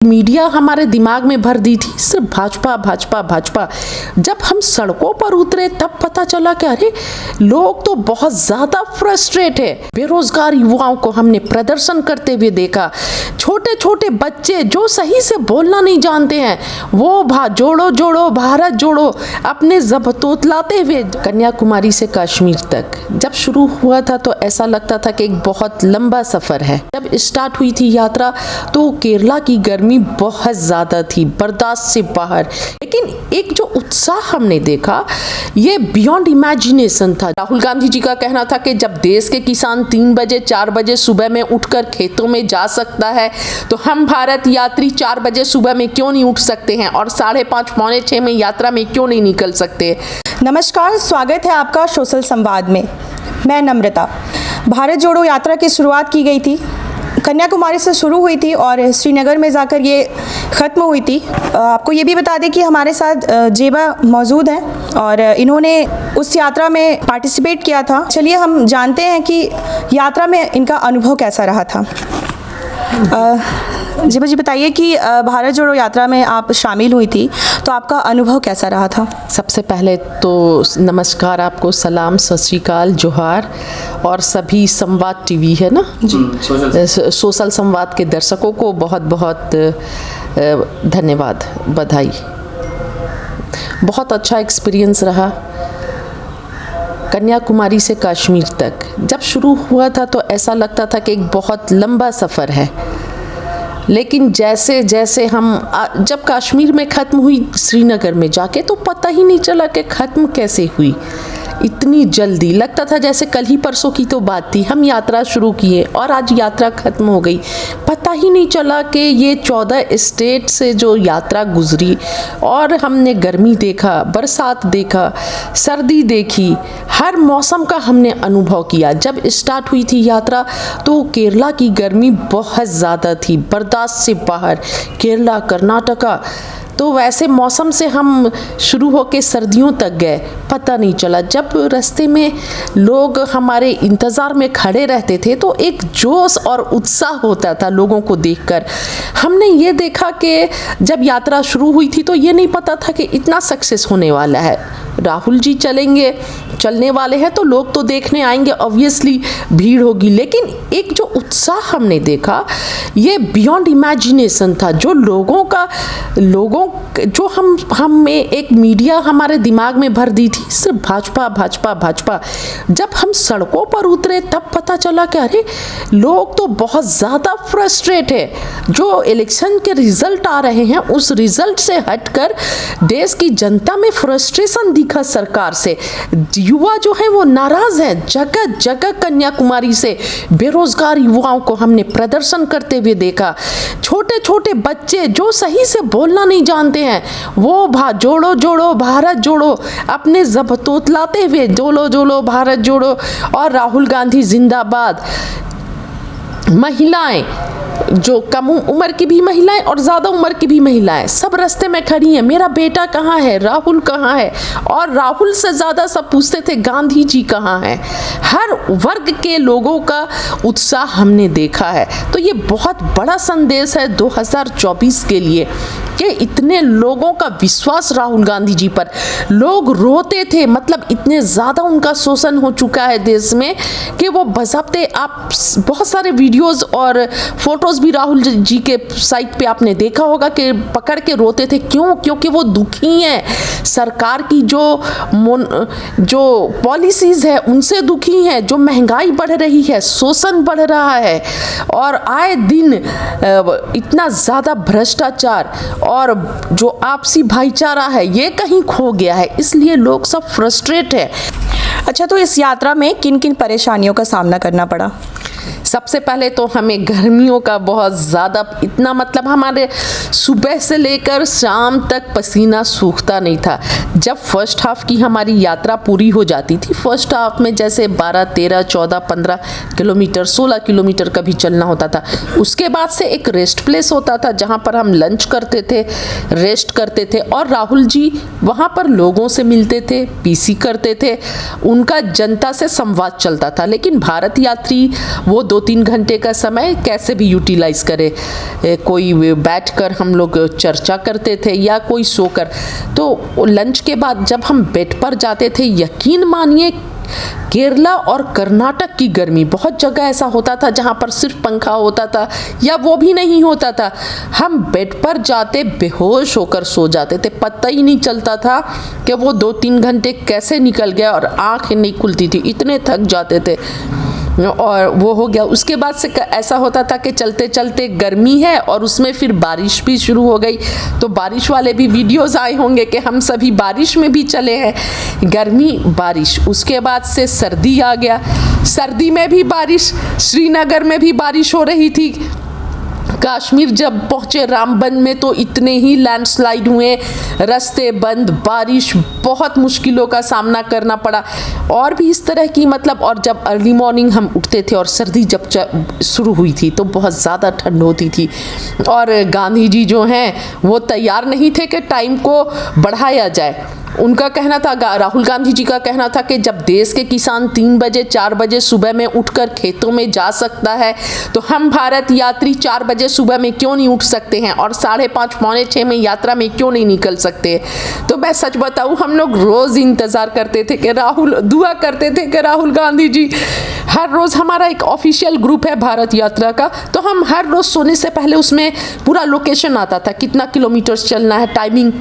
Media हमारे दिमाग में भर दी थी सिर्फ भाजपा भाजपा भाजपा। जब हम सड़कों पर उतरे तब पता चला कि अरे लोग तो बहुत ज्यादा फ्रस्ट्रेट है। बेरोजगार युवाओं को हमने प्रदर्शन करते हुए देखा, छोटे छोटे बच्चे जो सही से बोलना नहीं जानते हैं वो जोड़ो जोड़ो भारत जोड़ो अपने तोतलाते हुए कन्याकुमारी से कश्मीर तक जब शुरू हुआ था तो ऐसा लगता था कि एक बहुत लंबा सफर है। जब स्टार्ट हुई थी यात्रा तो केरला की गर्मी बहुत ज्यादा थी, बर्दाश्त से बाहर, लेकिन एक जो उत्साह हमने देखा ये बियॉन्ड इमेजिनेशन था। राहुल गांधी जी का कहना था कि जब देश के किसान 3 बजे 4 बजे सुबह में उठकर खेतों में जा सकता है तो हम भारत यात्री 4 बजे सुबह में क्यों नहीं उठ सकते हैं और 5:30 पौने 6 में यात्रा में क्यों नहीं निकल सकते। नमस्कार, स्वागत है आपका सोशल संवाद में। मैं नम्रता। भारत जोड़ो यात्रा की शुरुआत की गई थी, कन्याकुमारी से शुरू हुई थी और श्रीनगर में जाकर ये ख़त्म हुई थी। आपको ये भी बता दें कि हमारे साथ जेबा मौजूद हैं और इन्होंने उस यात्रा में पार्टिसिपेट किया था। चलिए हम जानते हैं कि यात्रा में इनका अनुभव कैसा रहा था। जेबा जी बताइए कि भारत जोड़ो यात्रा में आप शामिल हुई थी तो आपका अनुभव कैसा रहा था। सबसे पहले तो नमस्कार, आपको सलाम, सत श्री अकाल, जोहार और सभी संवाद टीवी है ना जी, सोशल संवाद के दर्शकों को बहुत बहुत धन्यवाद, बधाई। बहुत अच्छा एक्सपीरियंस रहा। कन्याकुमारी से कश्मीर तक जब शुरू हुआ था तो ऐसा लगता था कि एक बहुत लंबा सफ़र है, लेकिन जैसे जैसे हम जब कश्मीर में ख़त्म हुई श्रीनगर में जाके तो पता ही नहीं चला कि ख़त्म कैसे हुई इतनी जल्दी। लगता था जैसे कल ही परसों की तो बात थी, हम यात्रा शुरू किए और आज यात्रा ख़त्म हो गई। पता ही नहीं चला कि ये 14 स्टेट से जो यात्रा गुजरी और हमने गर्मी देखा, बरसात देखा, सर्दी देखी, हर मौसम का हमने अनुभव किया। जब स्टार्ट हुई थी यात्रा तो केरला की गर्मी बहुत ज़्यादा थी, बर्दाश्त से बाहर। केरला, कर्नाटका, तो वैसे मौसम से हम शुरू होके सर्दियों तक गए, पता नहीं चला। जब रास्ते में लोग हमारे इंतज़ार में खड़े रहते थे तो एक जोश और उत्साह होता था लोगों को देखकर। हमने ये देखा कि जब यात्रा शुरू हुई थी तो ये नहीं पता था कि इतना सक्सेस होने वाला है। राहुल जी चलने वाले हैं तो लोग तो देखने आएंगे, ऑब्वियसली भीड़ होगी, लेकिन एक जो उत्साह हमने देखा ये बियॉन्ड इमेजिनेशन था। जो लोगों जो हम में एक मीडिया हमारे दिमाग में भर दी थी सिर्फ भाजपा भाजपा भाजपा। जब हम सड़कों पर उतरे तब पता चला कि अरे लोग तो बहुत ज़्यादा फ्रस्ट्रेट है। जो इलेक्शन के रिजल्ट आ रहे हैं उस रिजल्ट से हटकर देश की जनता में फ्रस्ट्रेशन दिखा सरकार से। युवा जो है वो नाराज है। जगह जगह कन्याकुमारी से बेरोजगार युवाओं को हमने प्रदर्शन करते हुए देखा, छोटे छोटे बच्चे जो सही से बोलना नहीं जानते हैं वो जोड़ो जोड़ो भारत जोड़ो अपने तोतलाते हुए जोड़ो जोड़ो भारत जोड़ो और राहुल गांधी जिंदाबाद। महिलाएं, जो कम उम्र की भी महिलाएं और ज़्यादा उम्र की भी महिलाएं सब रास्ते में खड़ी हैं, मेरा बेटा कहाँ है, राहुल कहाँ है, और राहुल से ज़्यादा सब पूछते थे गांधी जी कहाँ हैं। हर वर्ग के लोगों का उत्साह हमने देखा है। तो ये बहुत बड़ा संदेश है 2024 के लिए कि इतने लोगों का विश्वास राहुल गांधी जी पर। लोग रोते थे, मतलब इतने ज़्यादा उनका शोषण हो चुका है देश में कि वो बज़ाब्ते, आप बहुत सारे वीडियोज़ और फोटोज़ भी राहुल जी के साइट पे आपने देखा होगा कि पकड़ के रोते थे। क्यों? क्योंकि वो दुखी हैं सरकार की जो पॉलिसीज़ है उनसे दुखी हैं। जो महंगाई बढ़ रही है, शोषण बढ़ रहा है और आए दिन इतना ज़्यादा भ्रष्टाचार और जो आपसी भाईचारा है ये कहीं खो गया है, इसलिए लोग सब फ्रस्ट्रेट है। अच्छा, तो इस यात्रा में किन किन परेशानियों का सामना करना पड़ा? सबसे पहले तो हमें गर्मियों का बहुत ज़्यादा, इतना मतलब हमारे सुबह से लेकर शाम तक पसीना सूखता नहीं था। जब फर्स्ट हाफ की हमारी यात्रा पूरी हो जाती थी, फर्स्ट हाफ में जैसे 12, 13, 14, 15 किलोमीटर, 16 किलोमीटर का भी चलना होता था। उसके बाद से एक रेस्ट प्लेस होता था जहाँ पर हम लंच करते थे, रेस्ट करते थे और राहुल जी वहाँ पर लोगों से मिलते थे, पीसी करते थे, उनका जनता से संवाद चलता था। लेकिन भारत यात्री वो 2-3 घंटे का समय कैसे भी यूटिलाइज़ करे। कोई बैठकर हम लोग चर्चा करते थे या कोई सोकर। तो लंच के बाद जब हम बेड पर जाते थे, यकीन मानिए केरला और कर्नाटक की गर्मी, बहुत जगह ऐसा होता था जहाँ पर सिर्फ पंखा होता था या वो भी नहीं होता था, हम बेड पर जाते बेहोश होकर सो जाते थे। पता ही नहीं चलता था कि वो 2-3 घंटे कैसे निकल गया और आँख नहीं खुलती थी, इतने थक जाते थे। और वो हो गया। उसके बाद से ऐसा होता था कि चलते चलते गर्मी है और उसमें फिर बारिश भी शुरू हो गई। तो बारिश वाले भी वीडियोस आए होंगे कि हम सभी बारिश में भी चले हैं। गर्मी, बारिश, उसके बाद से सर्दी आ गया। सर्दी में भी बारिश, श्रीनगर में भी बारिश हो रही थी। कश्मीर जब पहुँचे रामबन में तो इतने ही लैंडस्लाइड हुए, रास्ते बंद, बारिश, बहुत मुश्किलों का सामना करना पड़ा। और भी इस तरह की मतलब, और जब अर्ली मॉर्निंग हम उठते थे और सर्दी जब शुरू हुई थी तो बहुत ज़्यादा ठंड होती थी। और गांधी जी जो हैं वो तैयार नहीं थे कि टाइम को बढ़ाया जाए। उनका कहना था, राहुल गांधी जी का कहना था कि जब देश के किसान 3 बजे 4 बजे सुबह में उठकर खेतों में जा सकता है तो हम भारत यात्री 4 बजे सुबह में क्यों नहीं उठ सकते हैं और 5:30 पौने 6 में यात्रा में क्यों नहीं निकल सकते। तो मैं सच बताऊं, हम लोग रोज़ इंतज़ार करते थे कि दुआ करते थे कि राहुल गांधी जी, हर रोज़ हमारा एक ऑफिशियल ग्रुप है भारत यात्रा का, तो हम हर रोज़ सोने से पहले उसमें पूरा लोकेशन आता था, कितना किलोमीटर्स चलना है, टाइमिंग।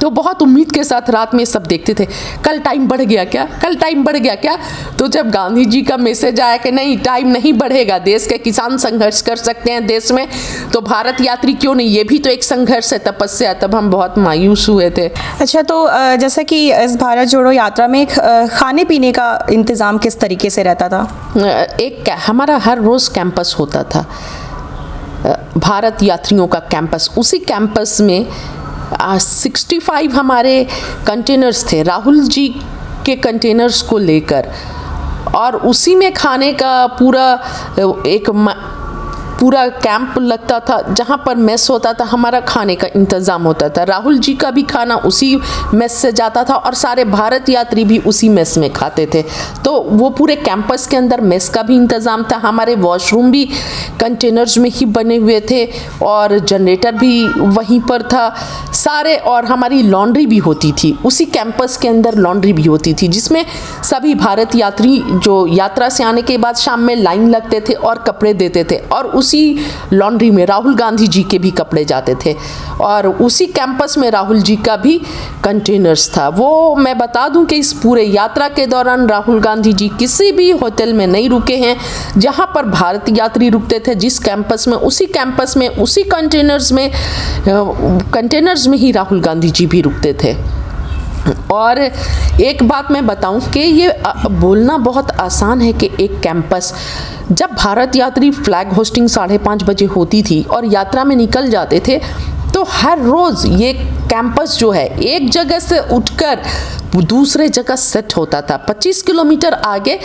तो बहुत उम्मीद के साथ रात में सब देखते थे, कल टाइम बढ़ गया क्या, कल टाइम बढ़ गया क्या। तो जब गांधी जी का मैसेज आया कि नहीं, टाइम नहीं बढ़ेगा, देश के किसान संघर्ष कर सकते हैं देश में, तो भारत यात्री क्यों नहीं, ये भी तो एक संघर्ष है, तपस्या। तब हम बहुत मायूस हुए थे। अच्छा, तो जैसा कि इस भारत जोड़ो यात्रा में खाने पीने का इंतज़ाम किस तरीके से रहता था? हमारा हर रोज़ कैंपस होता था, भारत यात्रियों का कैंपस। उसी कैंपस में 65 हमारे कंटेनर्स थे राहुल जी के कंटेनर्स को लेकर, और उसी में खाने का पूरा कैंप लगता था, जहाँ पर मेस होता था, हमारा खाने का इंतज़ाम होता था। राहुल जी का भी खाना उसी मेस से जाता था और सारे भारत यात्री भी उसी मेस में खाते थे। तो वो पूरे कैंपस के अंदर मेस का भी इंतज़ाम था। हमारे वॉशरूम भी कंटेनर्स में ही बने हुए थे और जनरेटर भी वहीं पर था सारे, और हमारी लॉन्ड्री भी होती थी, उसी कैंपस के अंदर लॉन्ड्री भी होती थी, जिसमें सभी भारत यात्री जो यात्रा से आने के बाद शाम में लाइन लगते थे और कपड़े देते थे, और उसी लॉन्ड्री में राहुल गांधी जी के भी कपड़े जाते थे, और उसी कैंपस में राहुल जी का भी कंटेनर्स था। वो मैं बता दूं कि इस पूरे यात्रा के दौरान राहुल गांधी जी किसी भी होटल में नहीं रुके हैं। जहां पर भारत यात्री रुकते थे, जिस कैंपस में, उसी कैंपस में, उसी कंटेनर्स में ही राहुल गांधी जी भी रुकते थे। और एक बात मैं बताऊं कि ये बोलना बहुत आसान है कि एक कैंपस, जब भारत यात्री फ्लैग होस्टिंग 5:30 बजे होती थी और यात्रा में निकल जाते थे, तो हर रोज़ ये कैंपस जो है एक जगह से उठकर दूसरे जगह सेट होता था, 25 किलोमीटर आगे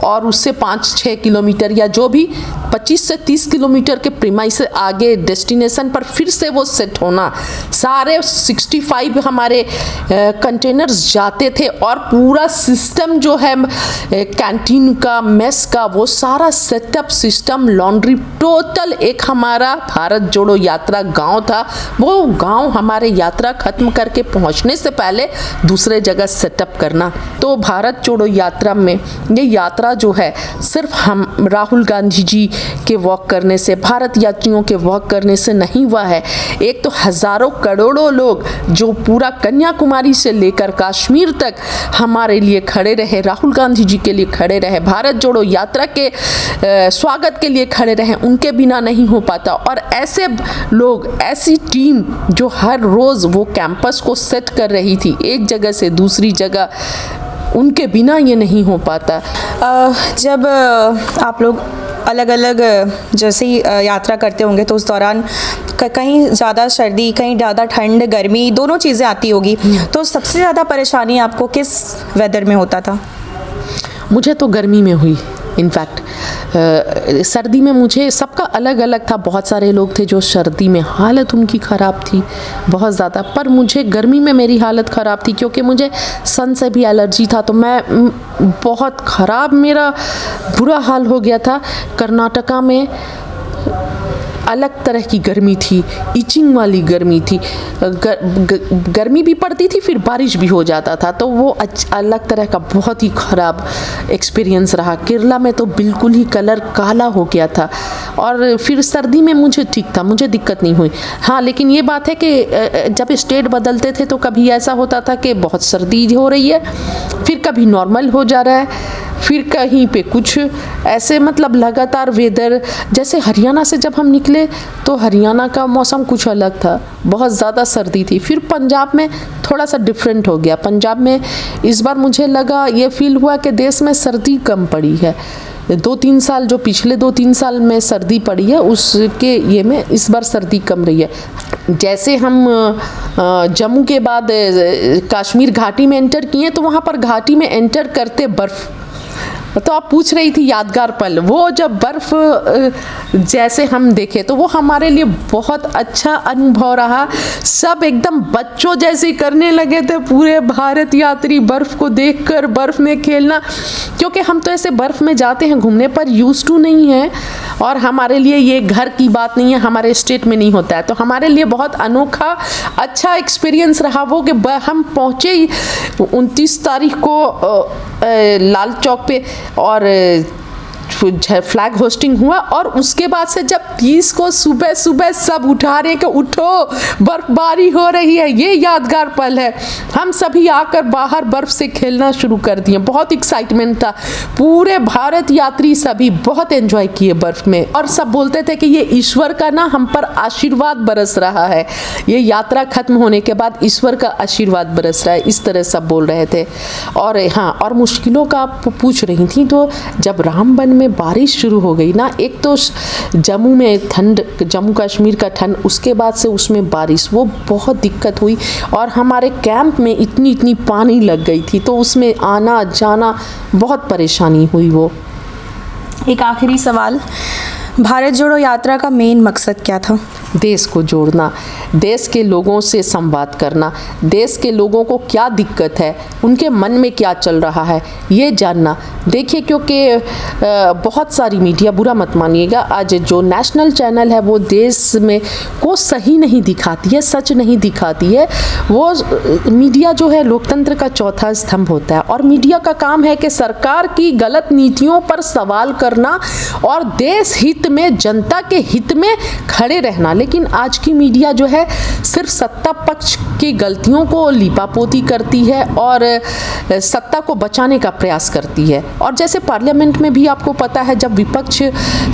और उससे 5-6 किलोमीटर या जो भी 25 से 30 किलोमीटर के प्रीमाइस से आगे डेस्टिनेशन पर फिर से वो सेट होना। सारे 65 हमारे कंटेनर्स जाते थे और पूरा सिस्टम जो है कैंटीन का, मेस का, वो सारा सेटअप सिस्टम, लॉन्ड्री, टोटल एक हमारा भारत जोड़ो यात्रा गांव था। वो गांव हमारे यात्रा खत्म करके पहुंचने से पहले दूसरे जगह सेटअप करना। तो भारत जोड़ो यात्रा में ये यात्रा जो है सिर्फ हम राहुल गांधी जी के वॉक करने से, भारत यात्रियों के वॉक करने से नहीं हुआ है। एक तो हज़ारों करोड़ों लोग जो पूरा कन्याकुमारी से लेकर कश्मीर तक हमारे लिए खड़े रहे, राहुल गांधी जी के लिए खड़े रहे, भारत जोड़ो यात्रा के स्वागत के लिए खड़े रहे, उनके बिना नहीं हो पाता। और ऐसे लोग, ऐसी टीम जो हर रोज़ वो कैंपस को सेट कर रही थी एक जगह से दूसरी जगह, उनके बिना ये नहीं हो पाता। जब आप लोग अलग अलग जैसे ही यात्रा करते होंगे तो उस दौरान कहीं ज़्यादा सर्दी, कहीं ज़्यादा ठंड, गर्मी, दोनों चीज़ें आती होगी, तो सबसे ज़्यादा परेशानी आपको किस वेदर में होता था? मुझे तो गर्मी में हुई। इनफैक्ट सर्दी में मुझे सबका अलग अलग था, बहुत सारे लोग थे जो सर्दी में हालत उनकी ख़राब थी बहुत ज़्यादा, पर मुझे गर्मी में मेरी हालत ख़राब थी क्योंकि मुझे सन से भी एलर्जी था, तो मैं बहुत ख़राब, मेरा बुरा हाल हो गया था। कर्नाटका में अलग तरह की गर्मी थी, इचिंग वाली गर्मी थी, गर्मी भी पड़ती थी फिर बारिश भी हो जाता था, तो वो अलग तरह का बहुत ही ख़राब एक्सपीरियंस रहा। केरला में तो बिल्कुल ही कलर काला हो गया था, और फिर सर्दी में मुझे ठीक था, मुझे दिक्कत नहीं हुई। हाँ, लेकिन ये बात है कि जब स्टेट बदलते थे तो कभी ऐसा होता था कि बहुत सर्दी हो रही है, फिर कभी नॉर्मल हो जा रहा है, फिर कहीं पे कुछ ऐसे, मतलब लगातार वेदर। जैसे हरियाणा से जब हम निकले तो हरियाणा का मौसम कुछ अलग था, बहुत ज़्यादा सर्दी थी। फिर पंजाब में थोड़ा सा डिफरेंट हो गया। पंजाब में इस बार मुझे लगा, ये फील हुआ कि देश में सर्दी कम पड़ी है। 2-3 साल, जो पिछले 2-3 साल में सर्दी पड़ी है उसके ये में इस बार सर्दी कम रही है। जैसे हम जम्मू के बाद कश्मीर घाटी में एंटर किए तो वहाँ पर घाटी में एंटर करते बर्फ़, तो आप पूछ रही थी यादगार पल, वो जब बर्फ़ जैसे हम देखे तो वो हमारे लिए बहुत अच्छा अनुभव रहा। सब एकदम बच्चों जैसे करने लगे थे पूरे भारत यात्री, बर्फ़ को देखकर बर्फ़ में खेलना, क्योंकि हम तो ऐसे बर्फ़ में जाते हैं घूमने पर यूज्ड टू नहीं है, और हमारे लिए ये घर की बात नहीं है, हमारे स्टेट में नहीं होता है, तो हमारे लिए बहुत अनोखा अच्छा एक्सपीरियंस रहा वो कि हम पहुँचे 29 तारीख को लाल चौक पे, और फ्लैग होस्टिंग हुआ, और उसके बाद से जब 30 को सुबह सुबह सब उठा रहे कि उठो बर्फबारी हो रही है, ये यादगार पल है। हम सभी आकर बाहर बर्फ से खेलना शुरू कर दिए, बहुत एक्साइटमेंट था। पूरे भारत यात्री सभी बहुत एंजॉय किए बर्फ में, और सब बोलते थे कि ये ईश्वर का ना हम पर आशीर्वाद बरस रहा है, ये यात्रा खत्म होने के बाद ईश्वर का आशीर्वाद बरस रहा है, इस तरह सब बोल रहे थे। और हाँ, और मुश्किलों का आप पूछ रही थी, तो जब रामबन में बारिश शुरू हो गई ना, एक तो जम्मू में ठंड, जम्मू कश्मीर का ठंड, उसके बाद से उसमें बारिश, वो बहुत दिक्कत हुई, और हमारे कैंप में इतनी पानी लग गई थी, तो उसमें आना जाना बहुत परेशानी हुई। वो एक आखिरी सवाल, भारत जोड़ो यात्रा का मेन मकसद क्या था? देश को जोड़ना, देश के लोगों से संवाद करना, देश के लोगों को क्या दिक्कत है, उनके मन में क्या चल रहा है, ये जानना। देखिए, क्योंकि बहुत सारी मीडिया, बुरा मत मानिएगा, आज जो नेशनल चैनल है वो देश में को सही नहीं दिखाती है, सच नहीं दिखाती है। वो मीडिया जो है लोकतंत्र का चौथा स्तंभ होता है, और मीडिया का काम है कि सरकार की गलत नीतियों पर सवाल करना और देश हित में, जनता के हित में खड़े रहना। लेकिन आज की मीडिया जो है सिर्फ सत्ता पक्ष की गलतियों को लीपापोती करती है और सत्ता को बचाने का प्रयास करती है। और जैसे पार्लियामेंट में भी आपको पता है, जब विपक्ष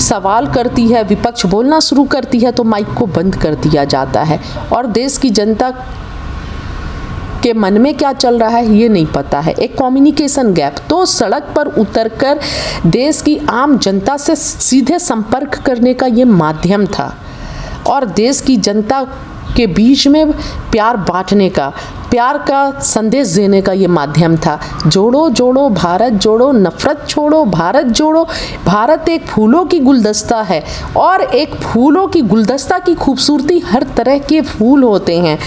सवाल करती है, विपक्ष बोलना शुरू करती है, तो माइक को बंद कर दिया जाता है, और देश की जनता के मन में क्या चल रहा है ये नहीं पता है। एक कम्युनिकेशन गैप, तो सड़क पर उतरकर देश की आम जनता से सीधे संपर्क करने का ये माध्यम था, और देश की जनता के बीच में प्यार बांटने का, प्यार का संदेश देने का ये माध्यम था। जोड़ो जोड़ो भारत जोड़ो, नफरत छोड़ो भारत जोड़ो। भारत एक फूलों की गुलदस्ता है, और एक फूलों की गुलदस्ता की खूबसूरती, हर तरह के फूल होते हैं,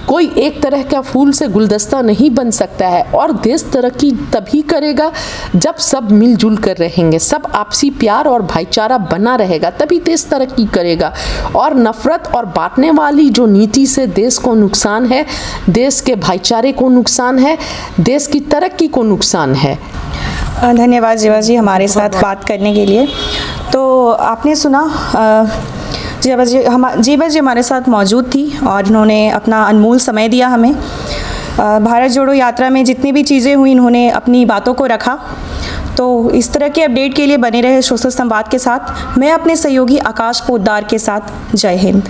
कोई एक तरह का फूल से गुलदस्ता नहीं बन सकता है। और देश तरक्की तभी करेगा जब सब मिलजुल कर रहेंगे, सब आपसी प्यार और भाईचारा बना रहेगा, तभी देश तरक्की करेगा। और नफरत और बांटने वाली जो नीति से देश को नुकसान है, देश के भाईचारे को नुकसान है, देश की तरक्की को नुकसान है। धन्यवाद जीवा जी हमारे साथ बात करने के लिए। तो आपने सुना, जीवा जी हमारे साथ मौजूद थी और इन्होंने अपना अनमोल समय दिया हमें। भारत जोड़ो यात्रा में जितनी भी चीज़ें हुई, इन्होंने अपनी बातों को रखा। तो इस तरह के अपडेट के लिए बने रहे सोशल संवाद के साथ। मैं अपने सहयोगी आकाश पोद्दार के साथ। जय हिंद।